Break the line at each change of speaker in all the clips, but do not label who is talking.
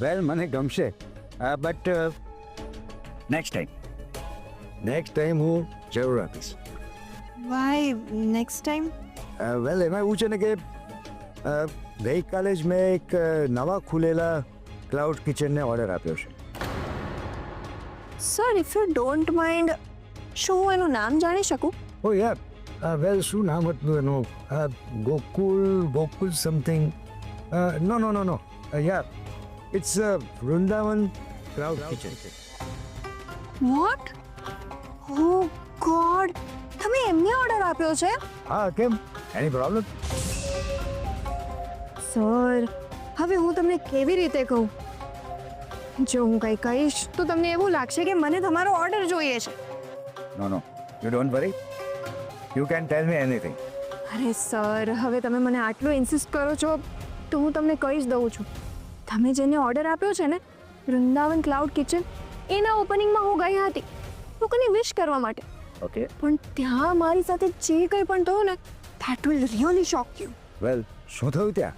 વેલ મને ગમશે but next time હું જરૂર આપીશ.
Y next time?
વેલ એમાં એવું છે ને કે ગઈકાલે જ મેં એક નવા ખુલેલા ક્લાઉડ કિચનને ઓર્ડર આપ્યો છે.
Sir if you don't mind, શું હું એનું નામ જાણી શકું?
ઓ યાર વેલ શું નામ હતું એનું? ગોકુલ સમથિંગ. નો યાર it's Vrindavan cloud kitchen.
What? Oh god, તમે એમને ઓર્ડર આપ્યો છે?
હા કેમ, એની પ્રોબ્લેમ?
સર હવે હું તમને કેવી રીતે કહું? જો હું કંઈ કહીશ તો તમને એવું લાગશે કે મને તમારો ઓર્ડર જોઈએ છે.
No you don't worry, you can tell me anything.
અરે સર હવે તમે મને આટલું ઇન્સિસ્ટ કરો છો તો હું તમને કહી જ દઉં છું. તમે જેને ઓર્ડર આપ્યો છે ને, વૃંદાવન ક્લાઉડ કિચન, એના ઓપનિંગમાં હું ગઈ હતી લોકોની વિશ કરવા માટે.
ઓકે.
પણ ત્યાં મારી સાથે જે કંઈ પણ થયું ને, that will really shock you.
Well શું થયું ત્યાં?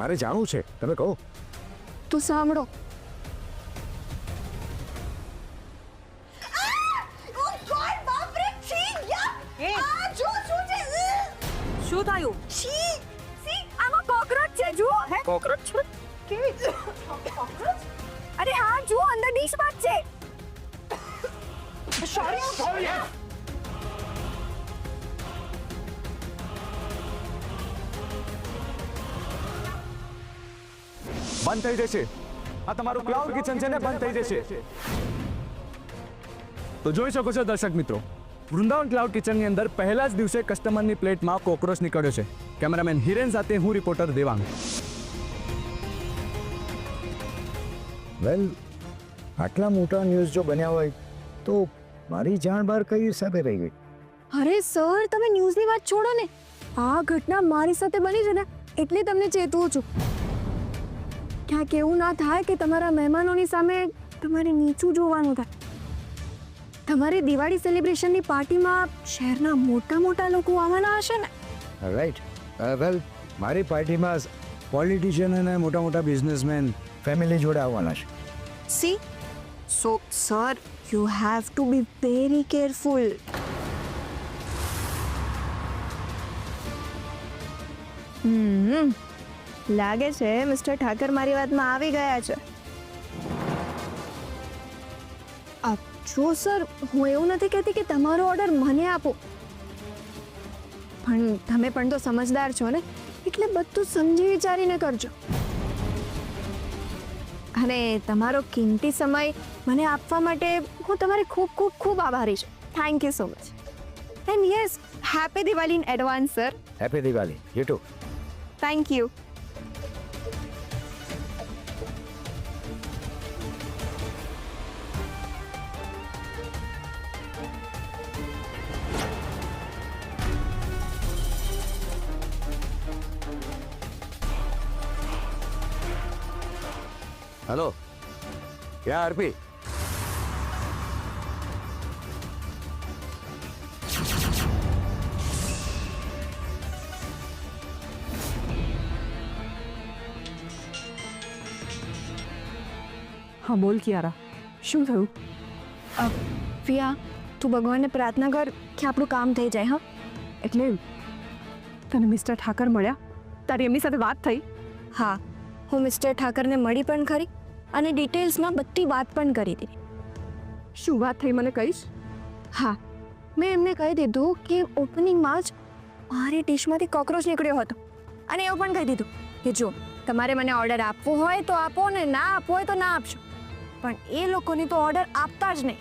મારે જાણવું છે, તમે કહો.
તો સાંભળો.
શું થયું?
આમાં કોકરોચ છે, જુઓ.
કોકરોચ છે?
કેવી કોકરોચ? અરે હા, જુઓ અંદર ડીશમાં જ છે. સોરી.
બંધ થઈ જશે. આ તમારું ક્લાઉડ કિચન છે ને, બંધ થઈ જશે. તો જોઈ શકો છો દર્શક મિત્રો, વૃંદાવન ક્લાઉડ કિચનની અંદર પહેલા જ દિવસે કસ્ટમરની પ્લેટમાં કોકરોચ નીકળ્યો છે. કેમેરામેન હિરેન સાથે હું રિપોર્ટર દેવાંગ.
વેલ આટલા મોટા ન્યૂઝ જો બન્યા હોય તો મારી જાણ બહાર કઈ હિસાબે રહી ગઈ?
અરે સર તમે ન્યૂઝની વાત છોડો ને, આ ઘટના મારી સાથે બની છે ને, એટલે તમને ચેતવું છું. ક્યાંક એવું ના થાય કે તમારા મહેમાનોની સામે તમારે નીચું જોવાનું થાય. તમારી દિવાળી સેલિબ્રેશનની પાર્ટીમાં શહેરના મોટા લોકો આવવાના હશે ને?
રાઈટ. વેલ મારી પાર્ટીમાં પોલિટિશિયન અને મોટા બિઝનેસમેન ફેમિલી જોડે આવવાના છે.
C so sir you have to be very careful. લાગે છે મિસ્ટર ઠાકર મારી વાતમાં આવી ગયા છે. જો સર હું એવું નથી કહેતી કે તમારો ઓર્ડર મને આપો, પણ તમે પણ તો સમજદાર છો ને, એટલે બધું સમજી વિચારીને કરજો. અને તમારો કિંમતી સમય મને આપવા માટે હું તમારી ખૂબ આભારી છું. Thank you so much. And yes, happy Diwali in advance sir.
Happy Diwali. You too.
Thank you.
Hello, ક્યાં આરપી?
હા બોલ કિયારા, શું થયું?
પિયા, તું ભગવાનને પ્રાર્થના કર કે આપણું કામ થઈ જાય. હા,
એટલે તને મિસ્ટર ઠાકર મળ્યા? તારી એમની સાથે વાત થઈ?
હા, હું મિસ્ટર ઠાકરને મળી પણ ખરી અને ડિટેલ્સમાં બધી વાત પણ કરી દીધી.
શું વાત થઈ મને કહીશ?
હા, મેં એમને કહી દીધું કે ઓપનિંગમાં જ મારી ડિશમાંથી કોકરોચ નીકળ્યો હતો, અને એવું પણ કહી દીધું કે જો તમારે મને ઓર્ડર આપવો હોય તો આપો, ને ના આપવો હોય તો ના આપશો, પણ એ લોકોને તો ઓર્ડર આપતા જ નહીં.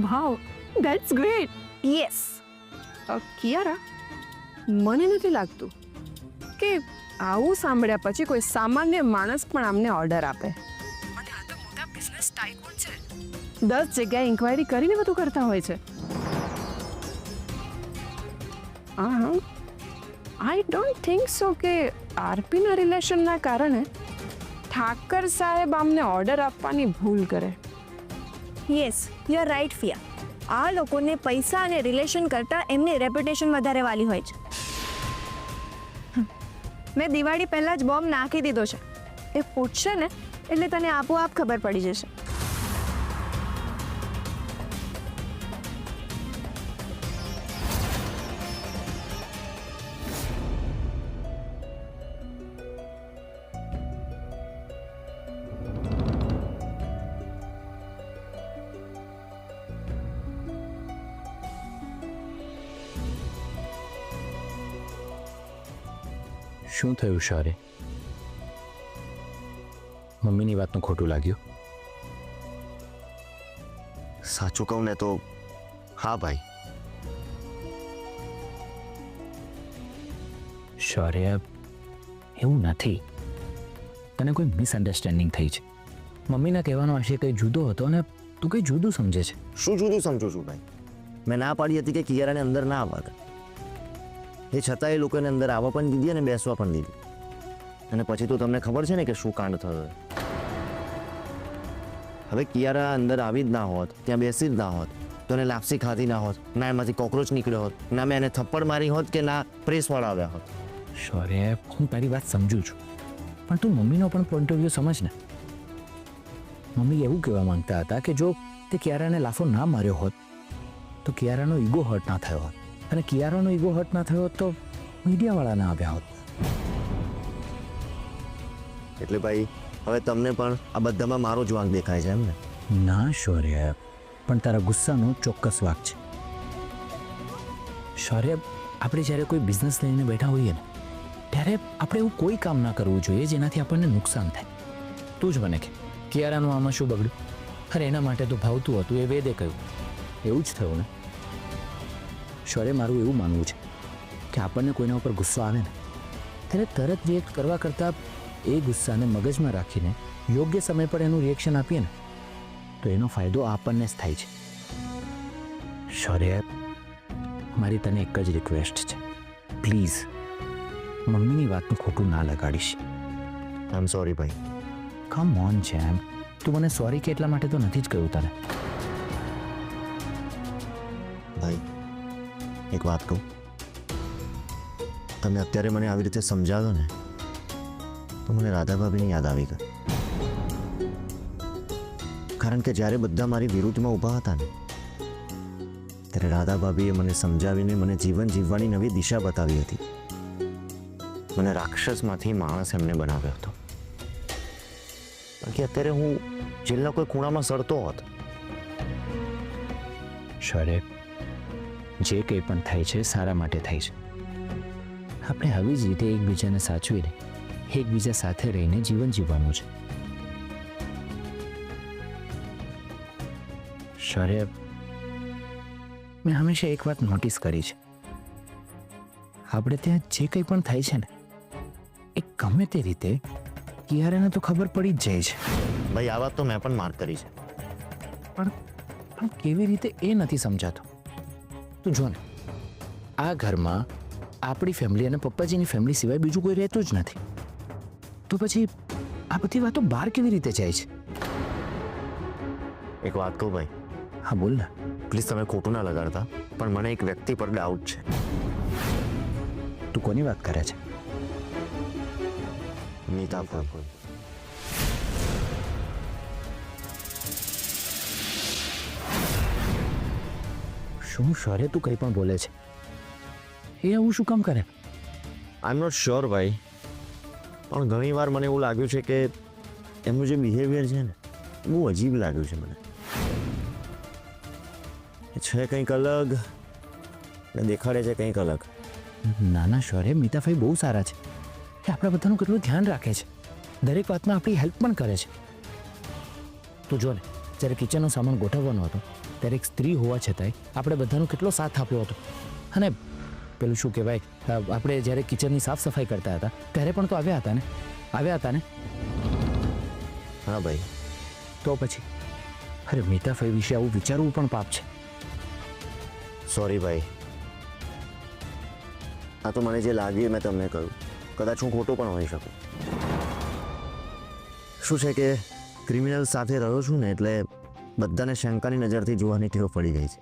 વાવ, ધેટ્સ ગ્રેટ.
યસ.
કિયારા, મને નથી લાગતું કે આવું સાંભળ્યા પછી કોઈ સામાન્ય માણસ પણ આમને ઓર્ડર આપે. મને આ તો મોટા બિઝનેસ ટાઇકૂન છે. 10 જગ્યાએ ઇન્ક્વાયરી કરીને બધું કરતા હોય છે. હા, આઈ ડોન્ટ થિંક સો કે આરપીના રિલેશનના કારણે ઠાકર સાહેબ આમને ઓર્ડર આપવાની ભૂલ કરે.
યસ, યુ આર રાઈટ ફિયા. આ લોકોને પૈસા અને રિલેશન કરતાં એમની રેપ્યુટેશન વધારે વાલી હોય છે. મેં દિવાળી પહેલાં જ બોમ્બ નાખી દીધો છે એ પૂછશે ને એટલે તને આપોઆપ ખબર પડી જશે.
શું થયું શારે? મમ્મીની વાતનું ખોટું લાગ્યું?
સાચું કહું ને તો હા ભાઈ.
શારે એવું નથી. તને કોઈ મિસઅન્ડરસ્ટેન્ડિંગ થઈ છે. મમ્મીના કહેવાનો આશય કંઈ જુદો હતો અને તું કંઈ જુદું સમજે છે.
શું જુદું સમજુ છું ભાઈ? મેં ના પાડી હતી કે કિયારાને અંદર ના આવવા દે. એ છતાં એ લોકોને અંદર આવવા પણ દીધી અને બેસવા પણ દીધી. અને પછી તો તમને ખબર છે ને કે શું કાંડ થયો. હવે કિયારા અંદર આવી જ ના હોત, ત્યાં બેસી જ ના હોત, તો એને લાપસી ખાધી ના હોત, ના એમાંથી કોકરોચ નીકળ્યો હોત, ના મેં એને થપ્પડ મારી હોત કે ના પ્રેસવાળા આવ્યા હોત.
શારે હું તારી વાત સમજુ છું, પણ તું મમ્મીનો પણ પોઈન્ટ ઓફ વ્યૂ સમજ ને. મમ્મી એવું કહેવા માંગતા હતા કે જો તે કિયારાને લાફો ના માર્યો હોત તો કિયારાનો ઈગો હર્ટ ના થયો હોત, અને કિયારાનો ઈગો હર્ટ ના થયો હોત તો મીડિયાવાળા ના આવ્યા હોત.
એટલે ભાઈ હવે તમને પણ આ બધામાં મારો જ વાંક દેખાય છે એમ ને?
ના શૌર્ય, પણ તારા ગુસ્સાનો ચોક્કસ વાક છે. શૌર્ય, આપણે જ્યારે કોઈ બિઝનેસ લઈને બેઠા હોઈએ ને ત્યારે આપણે એવું કોઈ કામ ના કરવું જોઈએ જેનાથી આપણને નુકસાન થાય. તું જ મને કે કિયારાનું આમાં શું બગડ્યું? અરે એના માટે તો ભાવતું હતું, એ વેદે કહ્યું, એવું જ થયું ને. શૌર્ય, મારું એવું માનવું છે કે આપણને કોઈના ઉપર ગુસ્સો આવે ને ત્યારે તરત રિએક્ટ કરવા કરતાં એ ગુસ્સાને મગજમાં રાખીને યોગ્ય સમય પર એનું રિએક્શન આપીએ ને તો એનો ફાયદો આપણને જ થાય છે. શૌર્ય, મારી તને એક જ રિક્વેસ્ટ છે, પ્લીઝ મમ્મીની વાતનું ખોટું ના લગાડીશ.
આઈ એમ સોરી ભાઈ.
કમ ઓન છે એમ, તું મને સોરી કે એટલા માટે તો નથી જ કહ્યું તને.
ભાઈ એક વાત કહું, તમે અત્યારે મને આવી રીતે સમજાવો ને તો મને રાધા ભાભીની યાદ આવી ગઈ. કારણ કે જ્યારે બધા મારી વિરુદ્ધમાં ઊભા હતા ને ત્યારે રાધા ભાભીએ મને સમજાવીને મને જીવન જીવવાની નવી દિશા બતાવી હતી. મને રાક્ષસમાંથી માણસ એમને બનાવ્યો હતો. બાકી અત્યારે હું જેલના કોઈ ખૂણામાં સડતો હોત.
શૌર્ય, જે કંઈ પણ થાય છે સારા માટે થાય છે. આપણે આવી જ રીતે એકબીજાને સાચવીને એકબીજા સાથે રહીને જીવન જીવવાનું છે. શૌર્ય, મેં હંમેશા એક વાત નોટિસ કરી છે, આપણે ત્યાં જે કંઈ પણ થાય છે ને એ ગમે તે રીતે કિયારાને તો ખબર પડી જ જાય છે.
ભાઈ આ વાત તો મેં પણ માર્ક કરી છે.
પણ કેવી રીતે એ નથી સમજાતો. તું જો ને, આ ઘરમાં આપણી ફેમિલી અને પપ્પાજીની ફેમિલી સિવાય બીજું કોઈ રહેતું જ નથી. તો પછી આ બધી વાતો બહાર કેવી રીતે જાય છે?
એક વાત કહું ભાઈ?
હા બોલ ને.
પ્લીઝ તમે ખોટું ના લગાડતા, પણ મને એક વ્યક્તિ પર ડાઉટ છે.
તું કોની વાત કરે છે?
નીતા પર.
શું શૌર્ય, તું કંઈ પણ બોલે છે? એ આવું શું કામ કરે?
આઈ એમ નોટ શ્યોર ભાઈ, પણ ઘણી વાર મને એવું લાગ્યું છે કે એમનું જે બિહેવિયર છે ને બહુ અજીબ લાગ્યું છે મને. એ છે કંઈક અલગ ને દેખાડે છે કંઈક અલગ.
નાના શૌર્ય, મીતાભાઈ બહુ સારા છે. એ આપણા બધાનું કેટલું ધ્યાન રાખે છે, દરેક વાતમાં આપણી હેલ્પ પણ કરે છે. તું જો ને, જ્યારે કિચનનો સામાન ગોઠવવાનો હતો ત્યારે એક સ્ત્રી હોવા છતાંય આપણે બધાનો કેટલો સાથ આપ્યો હતો. અને પેલું શું કહેવાય, આપણે જ્યારે કિચનની સાફ સફાઈ કરતા હતા ત્યારે પણ તો આવ્યા હતા ને.
હા ભાઈ.
તો પછી અરે મીતાભાઈ વિશે આવું વિચારવું પણ પાપ છે.
સોરી ભાઈ, આ તો મને જે લાગ્યું મેં તમને કહ્યું. કદાચ હું ખોટો પણ હોઈ શકું. શું છે કે ક્રિમિનલ સાથે રહ્યો છું ને એટલે બધાને શંકાની નજરથી જોવાની ટેવ પડી ગઈ છે.